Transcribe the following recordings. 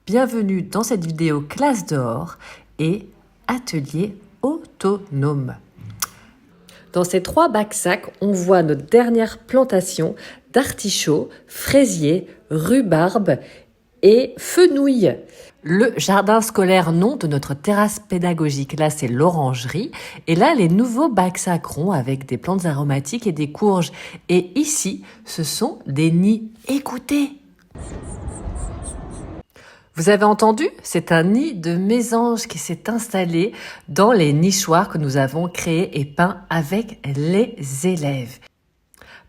Bienvenue dans cette vidéo classe dehors et atelier autonome. Dans ces 3 bacs-sacs, on voit notre dernière plantation d'artichauts, fraisiers, rhubarbe et fenouil. Le jardin scolaire non de notre terrasse pédagogique, là c'est l'orangerie. Et là les nouveaux bacs-sacs ronds avec des plantes aromatiques et des courges. Et ici, ce sont des nids. Écoutez! Vous avez entendu? C'est un nid de mésange qui s'est installé dans les nichoirs que nous avons créés et peints avec les élèves.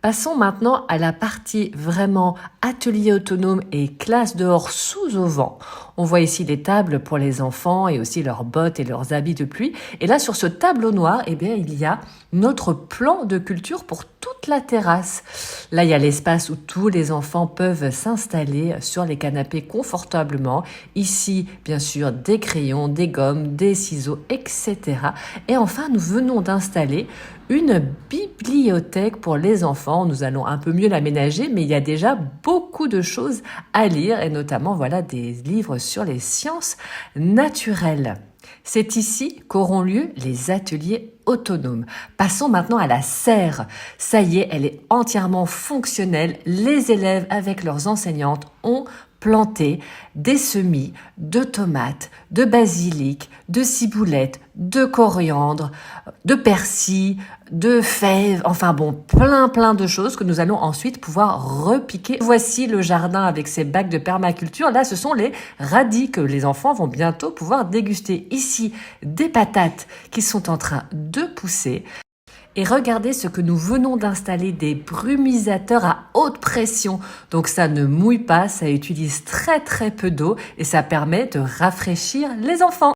Passons maintenant à la partie vraiment atelier autonome et classe dehors sous auvent. On voit ici les tables pour les enfants et aussi leurs bottes et leurs habits de pluie. Et là, sur ce tableau noir, eh bien, il y a notre plan de culture pour toute la terrasse. Là, il y a l'espace où tous les enfants peuvent s'installer sur les canapés confortablement. Ici, bien sûr, des crayons, des gommes, des ciseaux, etc. Et enfin, nous venons d'installer une bibliothèque pour les enfants. Nous allons un peu mieux l'aménager, mais il y a déjà beaucoup de choses à lire et notamment voilà des livres sur les sciences naturelles. C'est ici qu'auront lieu les ateliers autonomes. Passons maintenant à la serre. Ça y est, elle est entièrement fonctionnelle. Les élèves avec leurs enseignantes ont planté des semis de tomates, de basilic, de ciboulette, de coriandre, de persil, de fèves, enfin bon, plein de choses que nous allons ensuite pouvoir repiquer. Voici le jardin avec ses bacs de permaculture. Là, ce sont les radis que les enfants vont bientôt pouvoir déguster. Ici, des patates qui sont en train de pousser. Et regardez ce que nous venons d'installer, des brumisateurs à haute pression. Donc ça ne mouille pas, ça utilise très peu d'eau et ça permet de rafraîchir les enfants.